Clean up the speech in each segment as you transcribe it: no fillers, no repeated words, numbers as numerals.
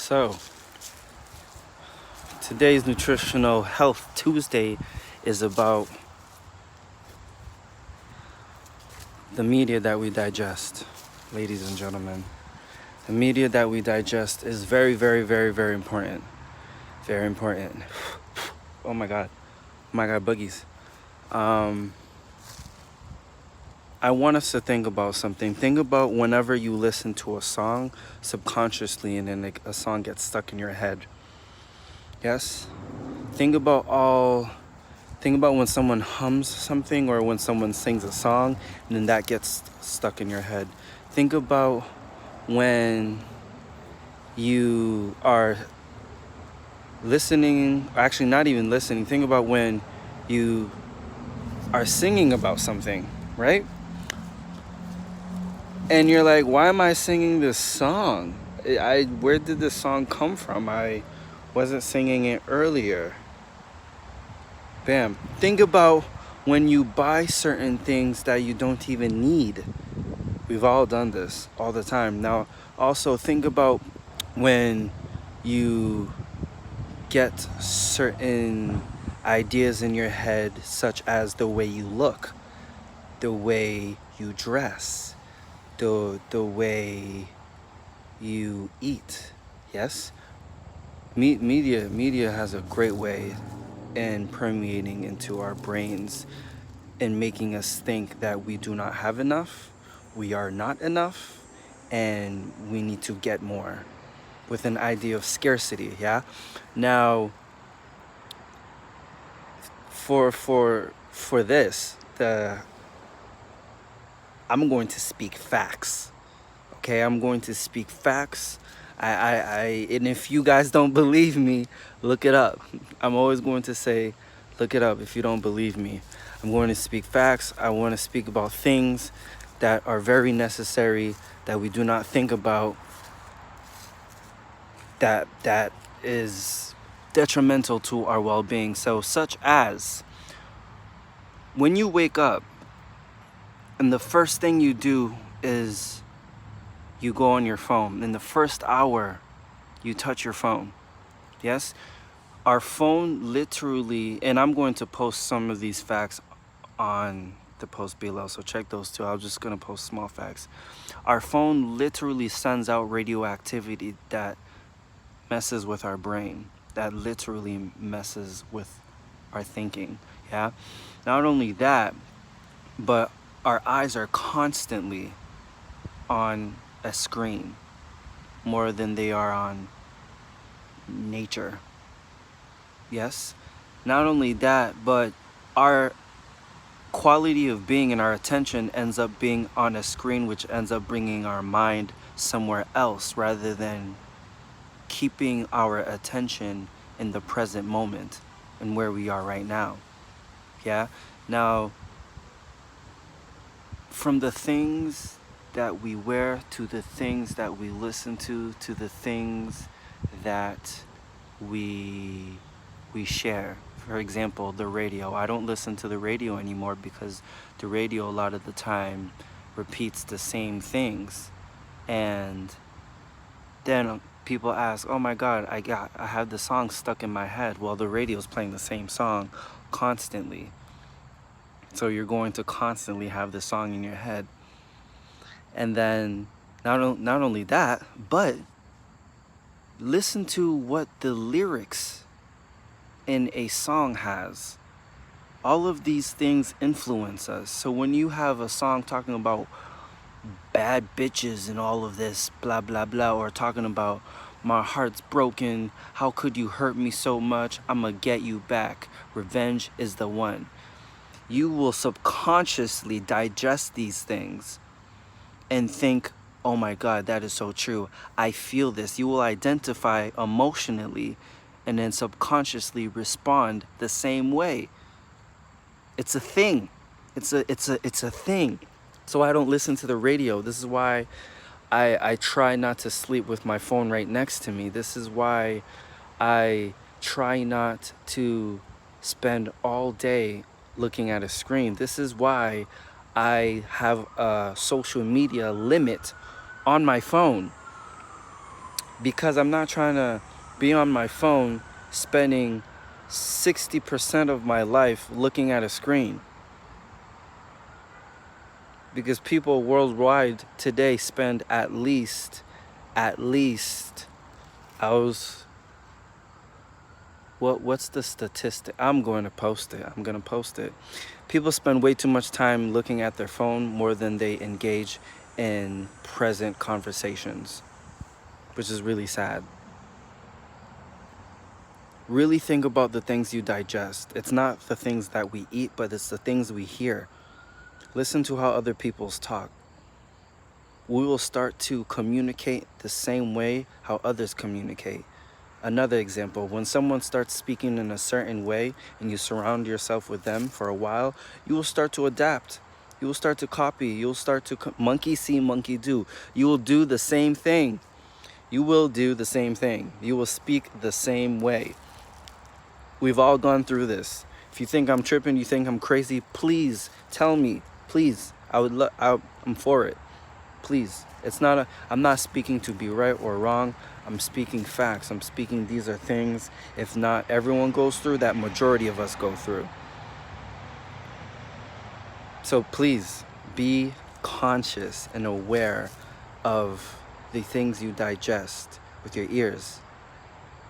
So, today's Nutritional Health Tuesday is about the media that we digest, ladies and gentlemen. The media that we digest is very, very, very, very important. Very important. Oh my God. Oh my God, boogies. I want us to think about something. Think about whenever you listen to a song subconsciously and then a song gets stuck in your head. Yes? Think about when someone hums something or when someone sings a song and then that gets stuck in your head. Think about when you are listening, actually not even listening. Think about when you are singing about something, right? And you're like, why am I singing this song? Where did this song come from? I wasn't singing it earlier. Bam. Think about when you buy certain things that you don't even need. We've all done this all the time. Now, also think about when you get certain ideas in your head, such as the way you look, the way you dress, the way you eat. Yes? Media has a great way in permeating into our brains and making us think that we do not have enough, we are not enough, and we need to get more with an idea of scarcity. Yeah. Now, for this, I'm going to speak facts. Okay, I'm going to speak facts. And if you guys don't believe me, look it up. I'm always going to say, look it up if you don't believe me. I'm going to speak facts. I want to speak about things that are very necessary that we do not think about, that is detrimental to our well-being. So such as when you wake up and the first thing you do is you go on your phone. In the first hour, you touch your phone. Yes? Our phone literally, and I'm going to post some of these facts on the post below, so check those too. I'm just going to post small facts. Our phone literally sends out radioactivity that messes with our brain, that literally messes with our thinking. Yeah? Not only that, but our eyes are constantly on a screen more than they are on nature. Yes? Not only that, but our quality of being and our attention ends up being on a screen, which ends up bringing our mind somewhere else rather than keeping our attention in the present moment and where we are right now. Yeah? Now, from the things that we wear to the things that we listen to the things that we share. For example, the radio. I don't listen to the radio anymore because the radio a lot of the time repeats the same things. And then people ask, oh my God, I have the song stuck in my head. Well, the radio's playing the same song constantly. So you're going to constantly have the song in your head. And then not only that, but listen to what the lyrics in a song has. All of these things influence us. So when you have a song talking about bad bitches and all of this blah blah blah, or talking about my heart's broken, how could you hurt me so much, I'ma get you back, revenge is the one, you will subconsciously digest these things and think, oh my God, that is so true, I feel this. You will identify emotionally and then subconsciously respond the same way. It's a thing. It's a thing. So I don't listen to the radio. This is why I try not to sleep with my phone right next to me. This is why I try not to spend all day looking at a screen. This is why I have a social media limit on my phone. because I'm not trying to be on my phone spending 60% of my life looking at a screen. Because people worldwide today spend at least, what's the statistic? I'm going to post it. People spend way too much time looking at their phone more than they engage in present conversations, which is really sad. Really think about the things you digest. It's not the things that we eat, but it's the things we hear. Listen to how other people's talk. We will start to communicate the same way how others communicate. Another example, when someone starts speaking in a certain way and you surround yourself with them for a while, you will start to adapt. You will start to copy. You'll start to monkey see, monkey do. You will do the same thing. You will do the same thing. You will speak the same way. We've all gone through this. If you think I'm tripping, you think I'm crazy, please tell me. Please, I'm for it. Please. I'm not speaking to be right or wrong. I'm speaking facts. I'm speaking these are things, if not everyone goes through, that majority of us go through. So please be conscious and aware of the things you digest with your ears,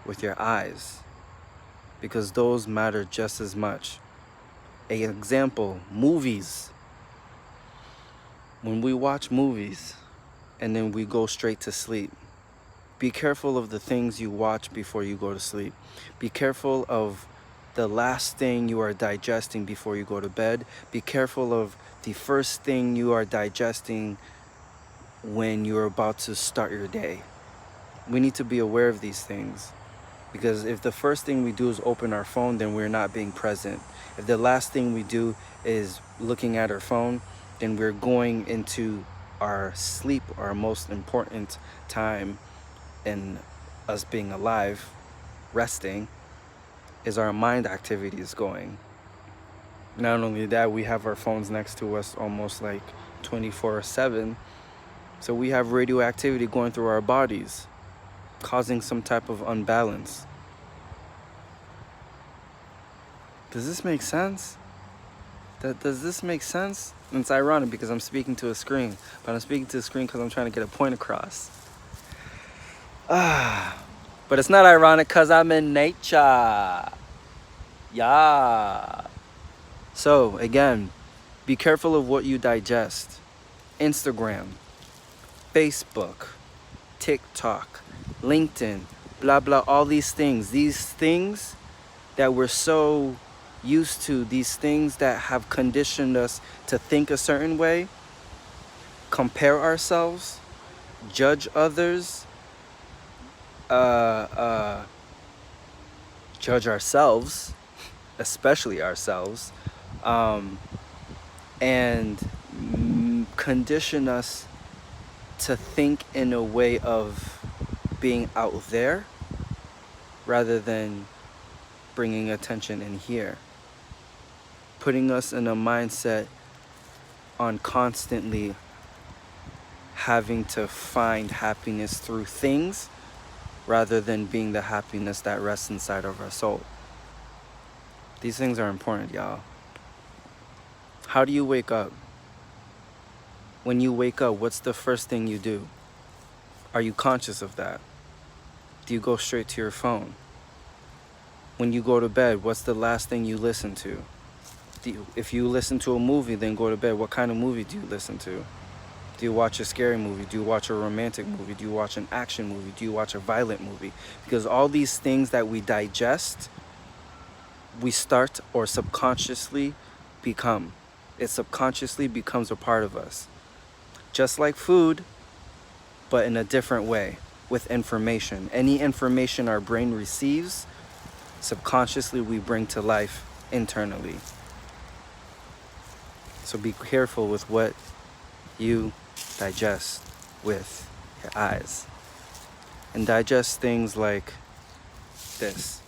with your eyes, because those matter just as much. An example, movies. When we watch movies and then we go straight to sleep, be careful of the things you watch before you go to sleep. Be careful of the last thing you are digesting before you go to bed. Be careful of the first thing you are digesting when you're about to start your day. We need to be aware of these things, because if the first thing we do is open our phone, then we're not being present. If the last thing we do is looking at our phone, then we're going into our sleep, our most important time in us being alive, resting, is our mind activities going. Not only that, we have our phones next to us almost like 24/7. So we have radioactivity going through our bodies, causing some type of unbalance. Does this make sense? Does this make sense? And it's ironic because I'm speaking to a screen, but I'm speaking to a screen because I'm trying to get a point across. But it's not ironic because I'm in nature. Yeah. So again, be careful of what you digest. Instagram, Facebook, TikTok, LinkedIn, blah, blah, all these things that we're so used to, these things that have conditioned us to think a certain way, compare ourselves, judge others, judge ourselves, especially ourselves, and condition us to think in a way of being out there rather than bringing attention in here, putting us in a mindset on constantly having to find happiness through things rather than being the happiness that rests inside of our soul. These things are important, y'all. How do you wake up? When you wake up, what's the first thing you do? Are you conscious of that? Do you go straight to your phone? When you go to bed, what's the last thing you listen to? If you listen to a movie, then go to bed. What kind of movie do you listen to? Do you watch a scary movie? Do you watch a romantic movie? Do you watch an action movie? Do you watch a violent movie? Because all these things that we digest, we start or subconsciously become. It subconsciously becomes a part of us. Just like food, but in a different way, with information. Any information our brain receives, subconsciously we bring to life internally. So be careful with what you digest with your eyes. And digest things like this.